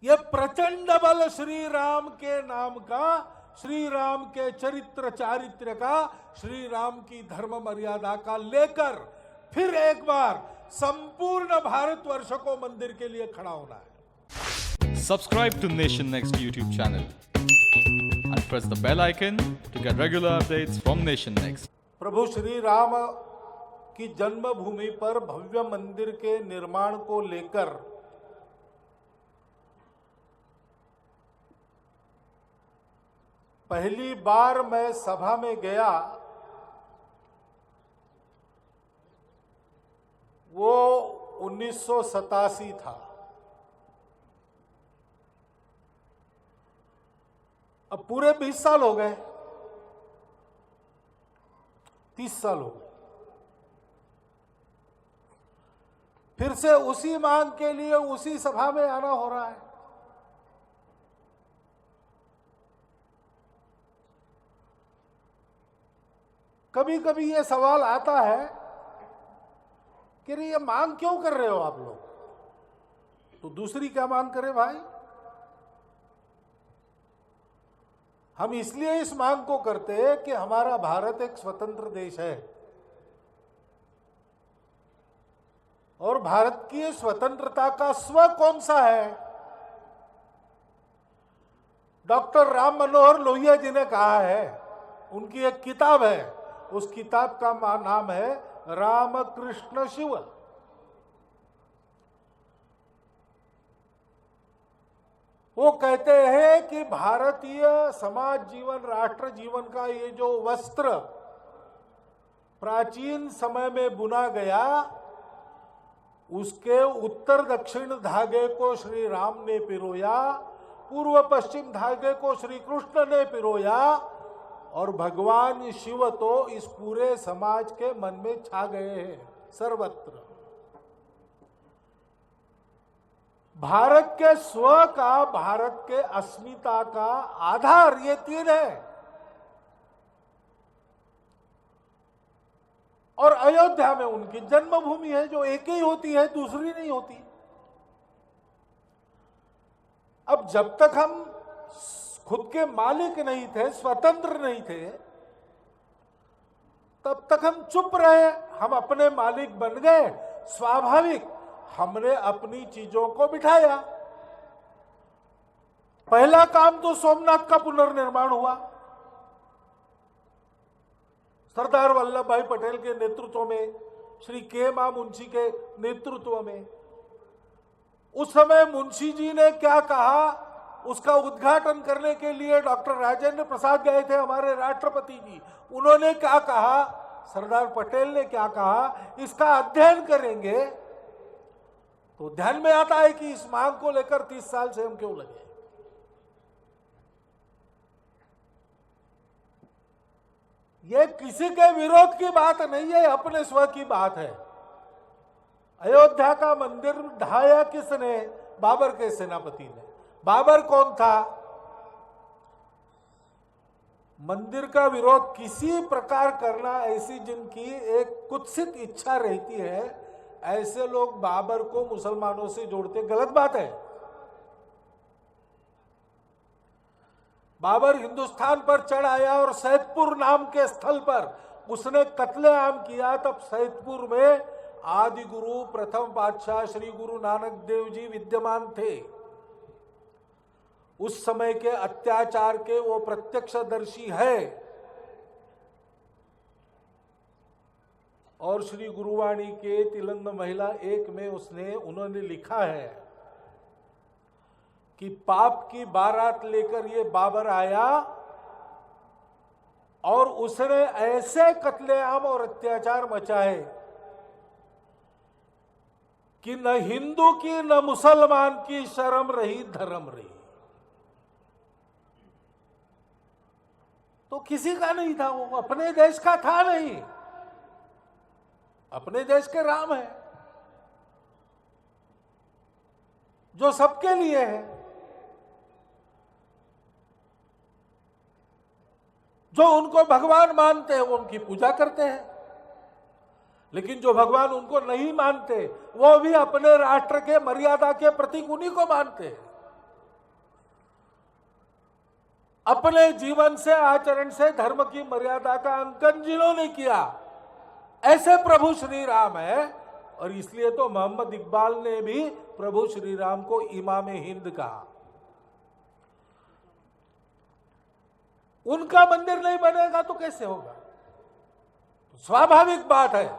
ये प्रचंड बल श्री राम के नाम का, श्री राम के चरित्र चारित्र का, श्री राम की धर्म मर्यादा का लेकर फिर एक बार संपूर्ण भारतवर्ष को मंदिर के लिए खड़ा होना है। Subscribe to Nation Next YouTube channel and press the bell icon to get regular updates from Nation Next. प्रभु श्री राम की जन्मभूमि पर भव्य मंदिर के निर्माण को लेकर पहली बार मैं सभा में गया वो 1987 था। अब पूरे 20 साल हो गए, 30 साल हो गए। फिर से उसी मांग के लिए उसी सभा में आना हो रहा है। कभी कभी ये सवाल आता है कि ये मांग क्यों कर रहे हो आप लोग, तो दूसरी क्या मांग करें भाई। हम इसलिए इस मांग को करते हैं कि हमारा भारत एक स्वतंत्र देश है और भारत की स्वतंत्रता का स्व कौन सा है। डॉक्टर राम मनोहर लोहिया जी ने कहा है, उनकी एक किताब है, उस किताब का नाम है रामकृष्ण शिव। वो कहते हैं कि भारतीय समाज जीवन, राष्ट्र जीवन का ये जो वस्त्र प्राचीन समय में बुना गया, उसके उत्तर दक्षिण धागे को श्री राम ने पिरोया, पूर्व पश्चिम धागे को श्री कृष्ण ने पिरोया और भगवान शिव तो इस पूरे समाज के मन में छा गए हैं सर्वत्र। भारत के स्व का, भारत के अस्मिता का आधार ये तीन है और अयोध्या में उनकी जन्मभूमि है जो एक ही होती है, दूसरी नहीं होती। अब जब तक हम खुद के मालिक नहीं थे, स्वतंत्र नहीं थे, तब तक हम चुप रहे। हम अपने मालिक बन गए, स्वाभाविक हमने अपनी चीजों को बिठाया। पहला काम तो सोमनाथ का पुनर्निर्माण हुआ सरदार वल्लभ भाई पटेल के नेतृत्व में, श्री के मा मुंशी के नेतृत्व में। उस समय मुंशी जी ने क्या कहा, उसका उद्घाटन करने के लिए डॉक्टर राजेंद्र प्रसाद गए थे, हमारे राष्ट्रपति जी। उन्होंने क्या कहा, सरदार पटेल ने क्या कहा, इसका अध्ययन करेंगे। तो ध्यान में आता है कि इस मांग को लेकर 30 साल से हम क्यों लगे। ये किसी के विरोध की बात नहीं है, अपने स्व की बात है। अयोध्या का मंदिर ढाया किसने? बाबर के सेनापति ने। बाबर कौन था? मंदिर का विरोध किसी प्रकार करना, ऐसी जिनकी एक कुत्सित इच्छा रहती है, ऐसे लोग बाबर को मुसलमानों से जोड़ते, गलत बात है। बाबर हिंदुस्तान पर चढ़ आया और सैदपुर नाम के स्थल पर उसने कत्लेआम किया। तब सैदपुर में आदि गुरु प्रथम पातशाह श्री गुरु नानक देव जी विद्यमान थे। उस समय के अत्याचार के वो प्रत्यक्षदर्शी है और श्री गुरुवाणी के तिलंद महिला 1 में उन्होंने लिखा है कि पाप की बारात लेकर ये बाबर आया और उसने ऐसे कत्लेआम और अत्याचार मचाए कि न हिंदू की न मुसलमान की शर्म रही, धर्म रही। तो किसी का नहीं था, वो अपने देश का था नहीं, अपने देश के राम है जो सबके लिए है, जो उनको भगवान मानते हैं वो उनकी पूजा करते हैं। लेकिन जो भगवान उनको नहीं मानते वो भी अपने राष्ट्र के मर्यादा के प्रतीक उन्हीं को मानते हैं। अपने जीवन से, आचरण से धर्म की मर्यादा का अंकन जिन्होंने किया, ऐसे प्रभु श्री राम है। और इसलिए तो मोहम्मद इकबाल ने भी प्रभु श्री राम को इमाम हिंद कहा। उनका मंदिर नहीं बनेगा तो कैसे होगा? स्वाभाविक बात है।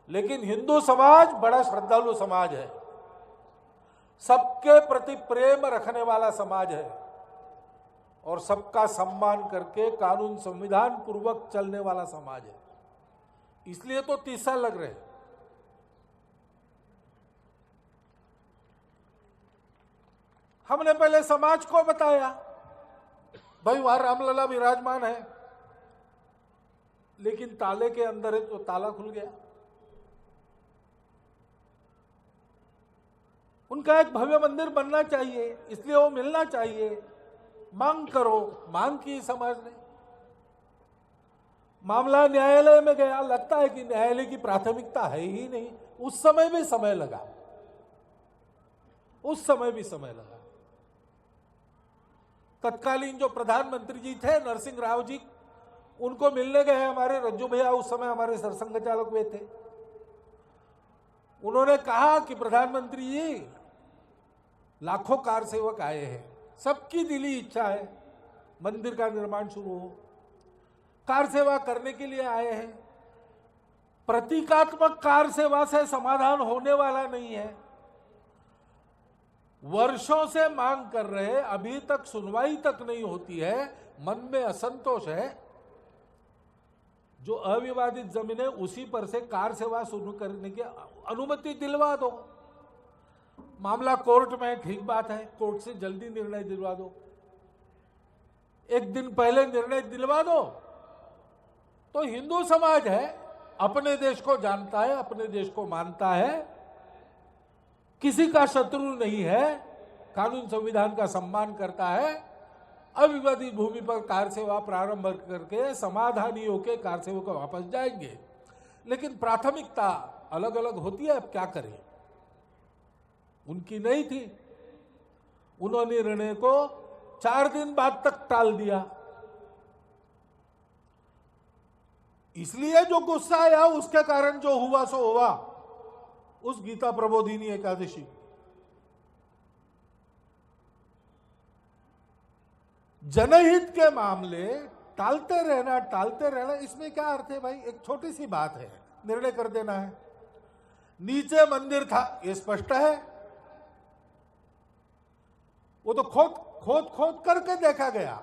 लेकिन हिंदू समाज बड़ा श्रद्धालु समाज है, सबके प्रति प्रेम रखने वाला समाज है और सबका सम्मान करके कानून संविधान पूर्वक चलने वाला समाज है। इसलिए तो 30 साल लग रहे हैं। हमने पहले समाज को बताया, भाई वहां रामलला विराजमान है, लेकिन ताले के अंदर है तो ताला खुल गया। उनका एक भव्य मंदिर बनना चाहिए, इसलिए वो मिलना चाहिए। मांग करो, मांग की समाज ने। मामला न्यायालय में गया, लगता है कि न्यायालय की प्राथमिकता है ही नहीं। उस समय भी समय लगा, उस समय भी समय लगा। तत्कालीन जो प्रधानमंत्री जी थे नरसिंह राव जी, उनको मिलने गए हमारे रज्जू भैया, उस समय हमारे सरसंघ चालक वे थे। उन्होंने कहा कि प्रधानमंत्री जी, लाखों कार सेवक आए हैं, सबकी दिली इच्छा है मंदिर का निर्माण शुरू हो, कार सेवा करने के लिए आए हैं। प्रतीकात्मक कार सेवा से समाधान होने वाला नहीं है। वर्षों से मांग कर रहे, अभी तक सुनवाई तक नहीं होती है। मन में असंतोष है। जो अविवादित जमीन है उसी पर से कार सेवा शुरू करने की अनुमति दिलवा दो। मामला कोर्ट में, ठीक बात है, कोर्ट से जल्दी निर्णय दिलवा दो। एक दिन पहले निर्णय दिलवा दो तो हिंदू समाज है, अपने देश को जानता है, अपने देश को मानता है, किसी का शत्रु नहीं है, कानून संविधान का सम्मान करता है। अविवादित भूमि पर कार सेवा प्रारंभ करके समाधानी होकर कार सेवा को वापस जाएंगे। लेकिन प्राथमिकता अलग अलग होती है, अब क्या करें? उनकी नहीं थी। उन्होंने निर्णय को 4 दिन बाद तक टाल दिया। इसलिए जो गुस्सा आया, उसके कारण जो हुआ सो हुआ। उस गीता प्रबोधिनी एकादशी, जनहित के मामले टालते रहना, इसमें क्या अर्थ है भाई? एक छोटी सी बात है, निर्णय कर देना है। नीचे मंदिर था, यह स्पष्ट है। वो तो खोद करके देखा गया,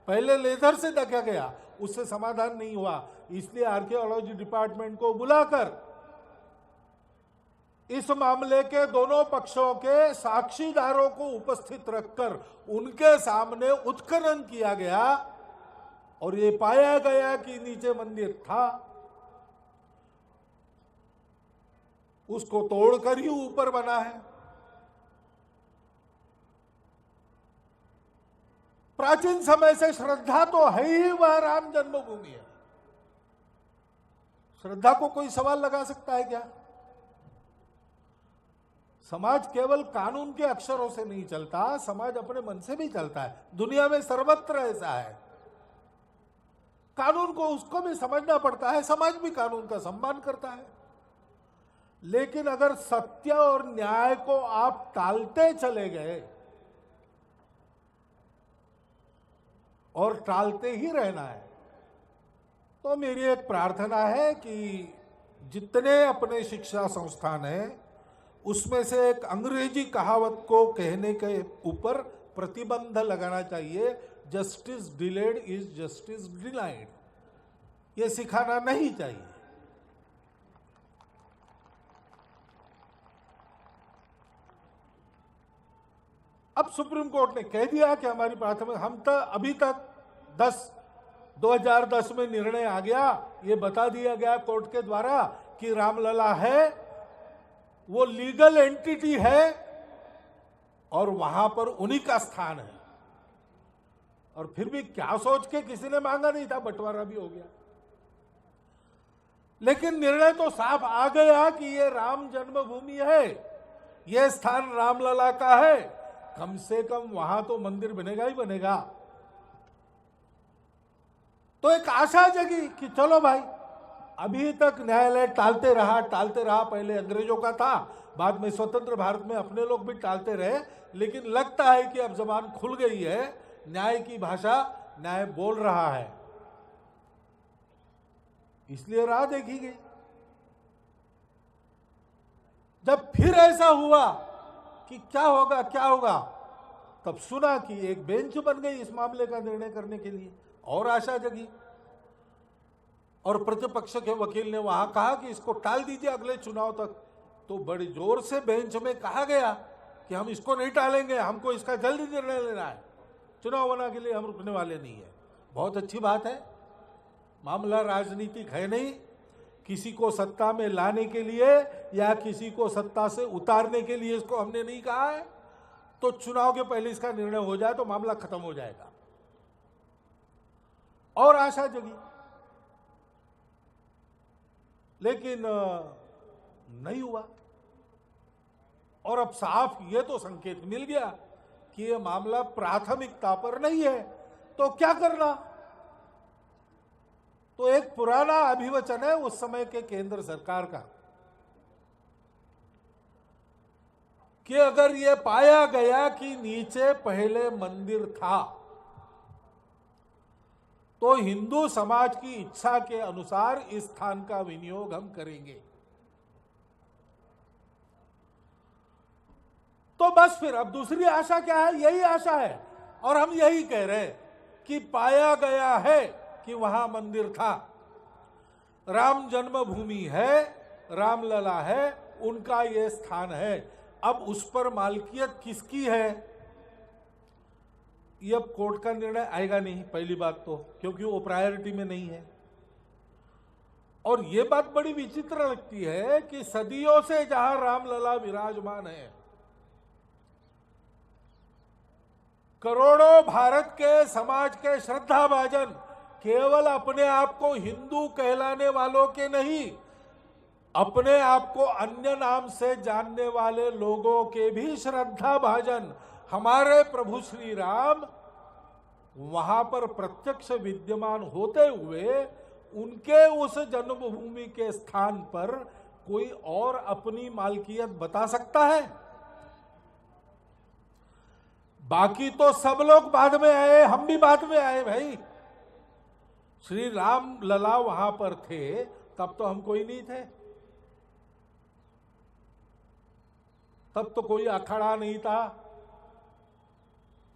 पहले लेजर से देखा गया, उससे समाधान नहीं हुआ। इसलिए आर्कियोलॉजी डिपार्टमेंट को बुलाकर इस मामले के दोनों पक्षों के साक्षीदारों को उपस्थित रखकर उनके सामने उत्खनन किया गया और ये पाया गया कि नीचे मंदिर था। उसको तोड़कर ही ऊपर बना है। प्राचीन समय से श्रद्धा तो है ही, वह राम जन्मभूमि है। श्रद्धा को कोई सवाल लगा सकता है क्या? समाज केवल कानून के अक्षरों से नहीं चलता, समाज अपने मन से भी चलता है। दुनिया में सर्वत्र ऐसा है। कानून को उसको भी समझना पड़ता है, समाज भी कानून का सम्मान करता है। लेकिन अगर सत्य और न्याय को आप टालते चले गए और टालते ही रहना है, तो मेरी एक प्रार्थना है कि जितने अपने शिक्षा संस्थान हैं उसमें से एक अंग्रेजी कहावत को कहने के ऊपर प्रतिबंध लगाना चाहिए, justice delayed is justice denied. ये सिखाना नहीं चाहिए। अब सुप्रीम कोर्ट ने कह दिया कि हमारी प्राथमिक, हम तो अभी तक 2010 में निर्णय आ गया, ये बता दिया गया कोर्ट के द्वारा कि रामलला है, वो लीगल एंटिटी है और वहां पर उन्हीं का स्थान है। और फिर भी क्या सोच के किसी ने मांगा नहीं था, बंटवारा भी हो गया। लेकिन निर्णय तो साफ आ गया कि ये राम जन्मभूमि है, ये स्थान रामलला का है। कम से कम वहां तो मंदिर बनेगा ही बनेगा। तो एक आशा जगी कि चलो भाई, अभी तक न्यायालय टालते रहा। पहले अंग्रेजों का था, बाद में स्वतंत्र भारत में अपने लोग भी टालते रहे, लेकिन लगता है कि अब जबान खुल गई है, न्याय की भाषा न्याय बोल रहा है, इसलिए राह देखी गई। जब फिर ऐसा हुआ कि क्या होगा, तब सुना कि एक बेंच बन गई इस मामले का निर्णय करने के लिए, और आशा जगी। और प्रतिपक्ष के वकील ने वहां कहा कि इसको टाल दीजिए अगले चुनाव तक। तो बड़ी जोर से बेंच में कहा गया कि हम इसको नहीं टालेंगे, हमको इसका जल्दी निर्णय लेना है, चुनाव होने के लिए हम रुकने वाले नहीं है। बहुत अच्छी बात है, मामला राजनीतिक है नहीं, किसी को सत्ता में लाने के लिए या किसी को सत्ता से उतारने के लिए इसको हमने नहीं कहा है। तो चुनाव के पहले इसका निर्णय हो जाए तो मामला खत्म हो जाएगा, और आशा जगी। लेकिन नहीं हुआ, और अब साफ ये तो संकेत मिल गया कि ये मामला प्राथमिकता पर नहीं है, तो क्या करना। तो एक पुराना अभिवचन है उस समय के केंद्र सरकार का कि अगर ये पाया गया कि नीचे पहले मंदिर था तो हिंदू समाज की इच्छा के अनुसार इस स्थान का विनियोग हम करेंगे। तो बस फिर अब दूसरी आशा क्या है, यही आशा है, और हम यही कह रहे हैं कि पाया गया है कि वहां मंदिर था, राम जन्मभूमि है, रामलला है, उनका ये स्थान है। अब उस पर मालकियत किसकी है, ये अब कोर्ट का निर्णय आएगा नहीं, पहली बात तो, क्योंकि वो प्रायोरिटी में नहीं है। और ये बात बड़ी विचित्र लगती है कि सदियों से जहां रामलला विराजमान है, करोड़ों भारत के समाज के श्रद्धाभाजन केवल अपने आप को हिंदू कहलाने वालों के नहीं, अपने आप को अन्य नाम से जानने वाले लोगों के भी श्रद्धाभाजन हमारे प्रभु श्री राम वहां पर प्रत्यक्ष विद्यमान होते हुए उनके उस जन्मभूमि के स्थान पर कोई और अपनी मालकियत बता सकता है? बाकी तो सब लोग बाद में आए, हम भी बाद में आए भाई। श्री राम लला वहां पर थे तब तो हम कोई नहीं थे, तब तो कोई अखाड़ा नहीं था,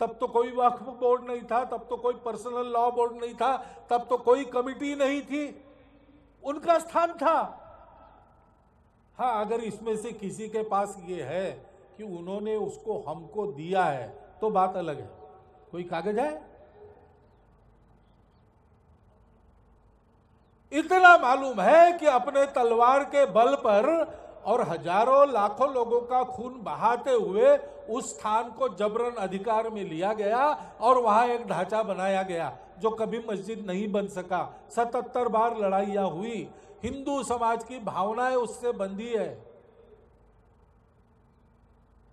तब तो कोई वक्फ बोर्ड नहीं था, तब तो कोई पर्सनल लॉ बोर्ड नहीं था, तब तो कोई कमिटी नहीं थी, उनका स्थान था। हाँ, अगर इसमें से किसी के पास ये है कि उन्होंने उसको हमको दिया है तो बात अलग है, कोई कागज है? इतना मालूम है कि अपने तलवार के बल पर और हजारों लाखों लोगों का खून बहाते हुए उस स्थान को जबरन अधिकार में लिया गया और वहां एक ढांचा बनाया गया जो कभी मस्जिद नहीं बन सका। 77 बार लड़ाइयां हुई, हिंदू समाज की भावनाएं उससे बंधी है।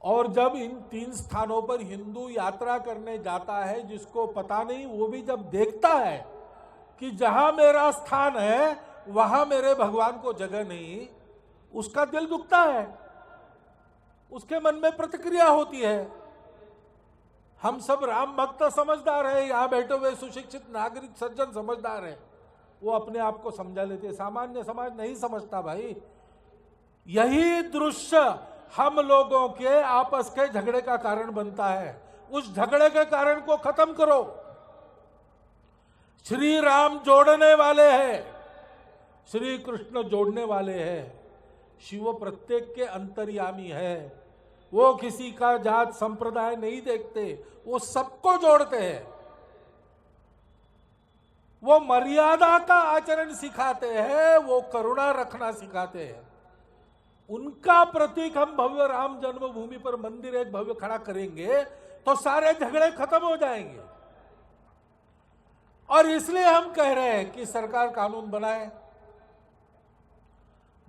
और जब इन 3 स्थानों पर हिंदू यात्रा करने जाता है, जिसको पता नहीं, वो भी जब देखता है कि जहां मेरा स्थान है वहां मेरे भगवान को जगह नहीं, उसका दिल दुखता है, उसके मन में प्रतिक्रिया होती है। हम सब राम भक्त समझदार हैं, यहां बैठे हुए सुशिक्षित नागरिक सज्जन समझदार हैं, वो अपने आप को समझा लेते, सामान्य समाज नहीं समझता भाई। यही दृश्य हम लोगों के आपस के झगड़े का कारण बनता है। उस झगड़े के कारण को खत्म करो। श्री राम जोड़ने वाले हैं, श्री कृष्ण जोड़ने वाले हैं, शिव प्रत्येक के अंतर्यामी है, वो किसी का जात संप्रदाय नहीं देखते, वो सबको जोड़ते हैं। वो मर्यादा का आचरण सिखाते हैं, वो करुणा रखना सिखाते हैं। उनका प्रतीक हम भव्य राम जन्मभूमि पर मंदिर एक भव्य खड़ा करेंगे तो सारे झगड़े खत्म हो जाएंगे। और इसलिए हम कह रहे हैं कि सरकार कानून बनाए।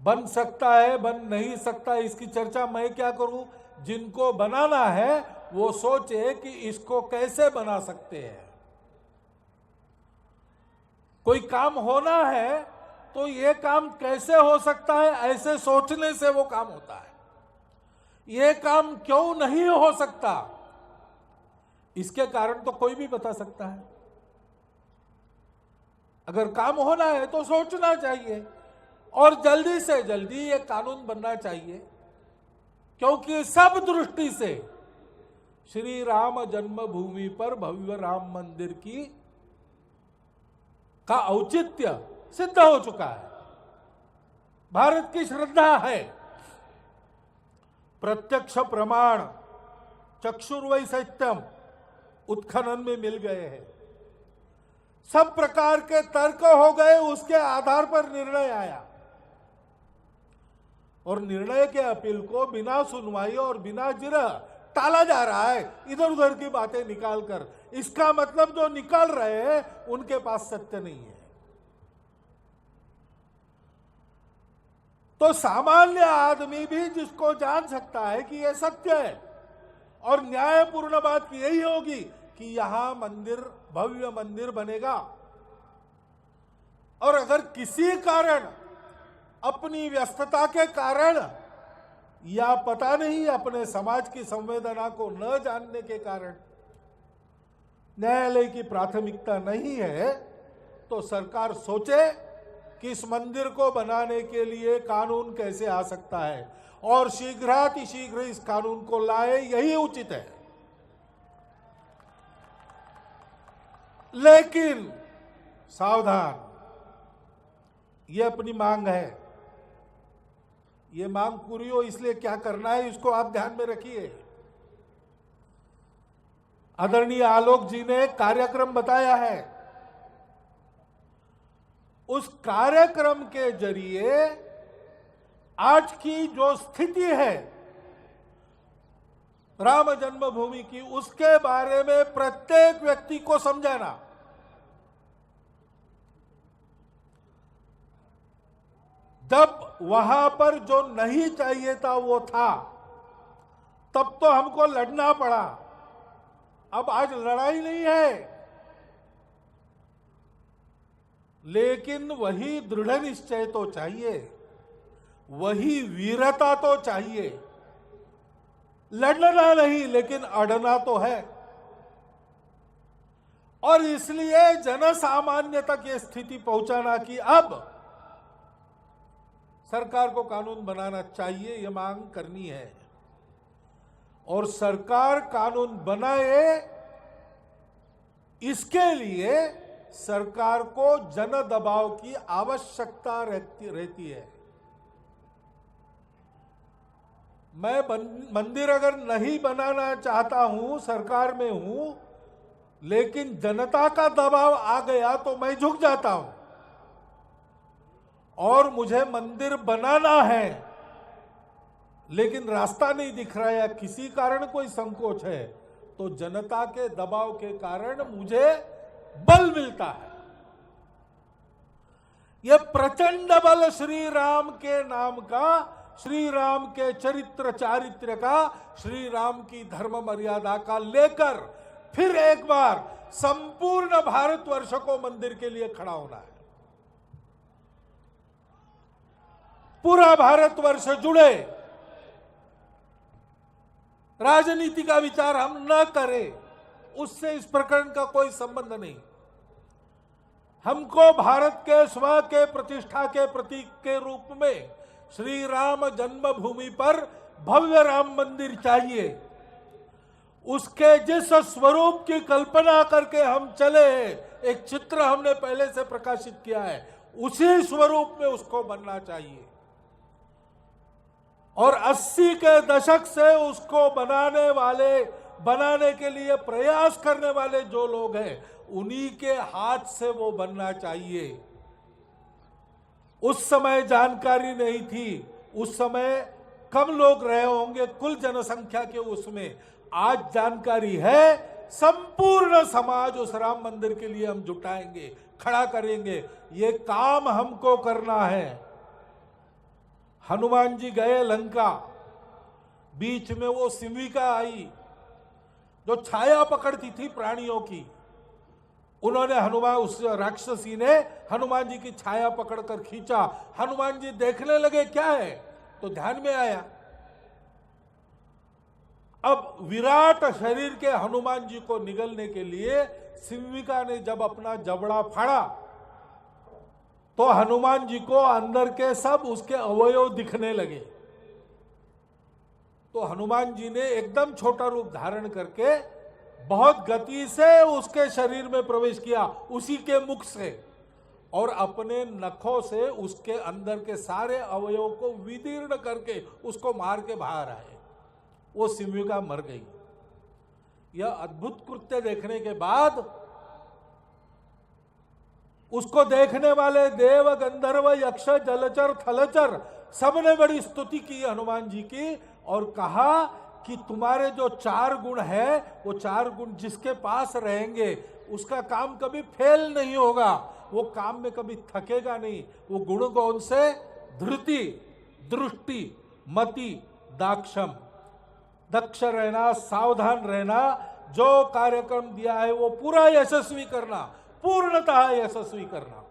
बन सकता है, बन नहीं सकता, इसकी चर्चा मैं क्या करूं? जिनको बनाना है वो सोचे कि इसको कैसे बना सकते हैं। कोई काम होना है तो ये काम कैसे हो सकता है, ऐसे सोचने से वो काम होता है। ये काम क्यों नहीं हो सकता, इसके कारण तो कोई भी बता सकता है। अगर काम होना है तो सोचना चाहिए और जल्दी से जल्दी ये कानून बनना चाहिए, क्योंकि सब दृष्टि से श्री राम जन्मभूमि पर भव्य राम मंदिर का औचित्य सिद्ध हो चुका है। भारत की श्रद्धा है, प्रत्यक्ष प्रमाण चक्षुर्वै सत्यम उत्खनन में मिल गए हैं। सब प्रकार के तर्क हो गए, उसके आधार पर निर्णय आया और निर्णय के अपील को बिना सुनवाई और बिना जिरह टाला जा रहा है, इधर उधर की बातें निकालकर। इसका मतलब जो निकाल रहे हैं उनके पास सत्य नहीं है। तो सामान्य आदमी भी जिसको जान सकता है कि यह सत्य है और न्यायपूर्ण बात यही होगी कि यहां मंदिर, भव्य मंदिर बनेगा, और अगर किसी कारण, अपनी व्यस्तता के कारण या पता नहीं अपने समाज की संवेदना को न जानने के कारण न्यायालय की प्राथमिकता नहीं है, तो सरकार सोचे कि इस मंदिर को बनाने के लिए कानून कैसे आ सकता है और शीघ्रातिशीघ्र इस कानून को लाए, यही उचित है। लेकिन सावधान, ये अपनी मांग है, ये मांग पूरी हो इसलिए क्या करना है इसको आप ध्यान में रखिए। आदरणीय आलोक जी ने कार्यक्रम बताया है, उस कार्यक्रम के जरिए आज की जो स्थिति है राम जन्मभूमि की, उसके बारे में प्रत्येक व्यक्ति को समझाना। जब वहां पर जो नहीं चाहिए था वो था, तब तो हमको लड़ना पड़ा। अब आज लड़ाई नहीं है, लेकिन वही दृढ़ निश्चय तो चाहिए, वही वीरता तो चाहिए। लड़ना नहीं, लेकिन अड़ना तो है। और इसलिए जनसामान्य तक ये स्थिति पहुंचाना कि अब सरकार को कानून बनाना चाहिए, ये मांग करनी है। और सरकार कानून बनाए, इसके लिए सरकार को जन दबाव की आवश्यकता रहती है। मैं मंदिर अगर नहीं बनाना चाहता हूं, सरकार में हूं, लेकिन जनता का दबाव आ गया तो मैं झुक जाता हूं और मुझे मंदिर बनाना है, लेकिन रास्ता नहीं दिख रहा है या किसी कारण कोई संकोच है, तो जनता के दबाव के कारण मुझे बल मिलता है। यह प्रचंड बल श्री राम के नाम का, श्री राम के चरित्र चारित्र का, श्री राम की धर्म मर्यादा का लेकर फिर एक बार संपूर्ण भारतवर्ष को मंदिर के लिए खड़ा होना है। पूरा भारतवर्ष जुड़े, राजनीति का विचार हम न करें, उससे इस प्रकरण का कोई संबंध नहीं। हमको भारत के स्व के प्रतिष्ठा के प्रतीक के रूप में श्री राम जन्मभूमि पर भव्य राम मंदिर चाहिए। उसके जिस स्वरूप की कल्पना करके हम चले, एक चित्र हमने पहले से प्रकाशित किया है, उसी स्वरूप में उसको बनना चाहिए। और 80 के दशक से उसको बनाने के लिए प्रयास करने वाले जो लोग हैं, उन्हीं के हाथ से वो बनना चाहिए। उस समय जानकारी नहीं थी, उस समय कम लोग रहे होंगे कुल जनसंख्या के उसमें। आज जानकारी है, संपूर्ण समाज उस राम मंदिर के लिए हम जुटाएंगे, खड़ा करेंगे। ये काम हमको करना है। हनुमान जी गए लंका, बीच में वो सिमिका आई, जो छाया पकड़ती थी प्राणियों की, उन्होंने हनुमान, उस राक्षसी ने हनुमान जी की छाया पकड़कर खींचा। हनुमान जी देखने लगे क्या है, तो ध्यान में आया अब विराट शरीर के हनुमान जी को निगलने के लिए सिंहिका ने जब अपना जबड़ा फाड़ा तो हनुमान जी को अंदर के सब उसके अवयव दिखने लगे। तो हनुमान जी ने एकदम छोटा रूप धारण करके बहुत गति से उसके शरीर में प्रवेश किया, उसी के मुख से, और अपने नखों से उसके अंदर के सारे अवयवों को विदीर्ण करके उसको मार के बाहर आए। वो सिंहिका मर गई। यह अद्भुत कृत्य देखने के बाद उसको देखने वाले देव, गंधर्व, यक्ष, जलचर, थलचर सबने बड़ी स्तुति की हनुमान जी की और कहा कि तुम्हारे जो 4 गुण है, वो 4 गुण जिसके पास रहेंगे उसका काम कभी फेल नहीं होगा, वो काम में कभी थकेगा नहीं। वो गुण कौन से? धृति, दृष्टि, मति, दाक्षम, दक्ष रहना, सावधान रहना, जो कार्यक्रम दिया है वो पूरा यशस्वी करना, पूर्णतः यशस्वी करना।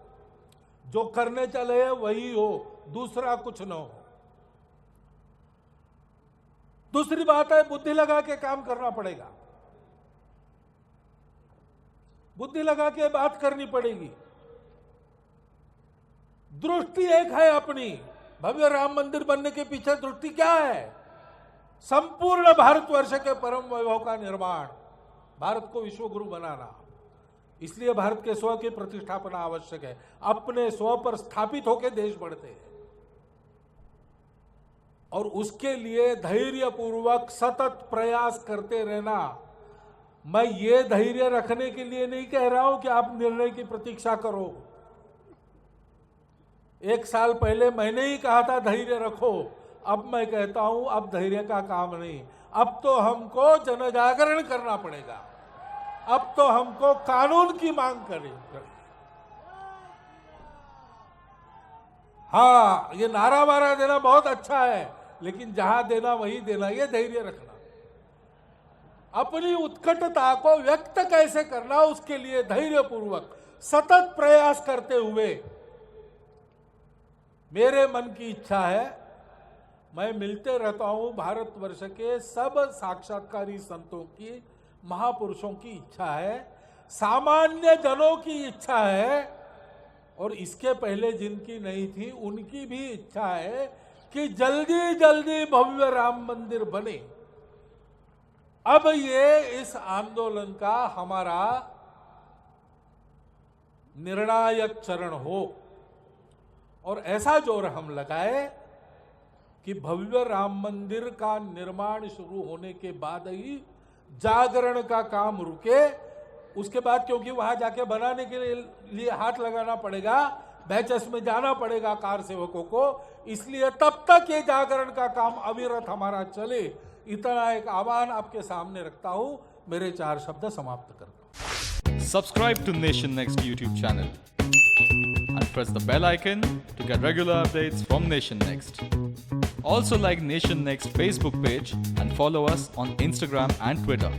जो करने चले वही हो, दूसरा कुछ न हो। दूसरी बात है, बुद्धि लगा के काम करना पड़ेगा, बुद्धि लगा के बात करनी पड़ेगी। दृष्टि एक है अपनी, भव्य राम मंदिर बनने के पीछे दृष्टि क्या है? संपूर्ण भारतवर्ष के परम वैभव का निर्माण, भारत को विश्व गुरु बनाना। इसलिए भारत के स्व की प्रतिष्ठापना आवश्यक है। अपने स्व पर स्थापित होकर देश बढ़ते हैं और उसके लिए धैर्यपूर्वक सतत प्रयास करते रहना। मैं ये धैर्य रखने के लिए नहीं कह रहा हूं कि आप निर्णय की प्रतीक्षा करो। 1 साल पहले मैंने ही कहा था धैर्य रखो, अब मैं कहता हूं अब धैर्य का काम नहीं, अब तो हमको जनजागरण करना पड़ेगा, अब तो हमको कानून की मांग करें। हाँ, ये नारा वारा देना बहुत अच्छा है, लेकिन जहां देना वही देना, ये धैर्य रखना। अपनी उत्कटता को व्यक्त कैसे करना, उसके लिए धैर्यपूर्वक सतत प्रयास करते हुए मेरे मन की इच्छा है, मैं मिलते रहता हूं भारतवर्ष के सब साक्षात्कारी संतों की, महापुरुषों की इच्छा है, सामान्य जनों की इच्छा है, और इसके पहले जिनकी नहीं थी उनकी भी इच्छा है कि जल्दी जल्दी भव्य राम मंदिर बने। अब ये इस आंदोलन का हमारा निर्णायक चरण हो और ऐसा जोर हम लगाए कि भव्य राम मंदिर का निर्माण शुरू होने के बाद ही जागरण का काम रुके। उसके बाद क्योंकि वहां जाके बनाने के लिए हाथ लगाना पड़ेगा, बैचेस में जाना पड़ेगा कार सेवकों को, इसलिए तब तक ये जागरण का काम अविरत हमारा चले। इतना एक आह्वान आपके सामने रखता हूं, मेरे 4 शब्द समाप्त करता हूं। Subscribe to Nation Next YouTube channel and press the bell icon to get regular updates from Nation Next. Also like Nation Next Facebook page and follow us on Instagram and Twitter.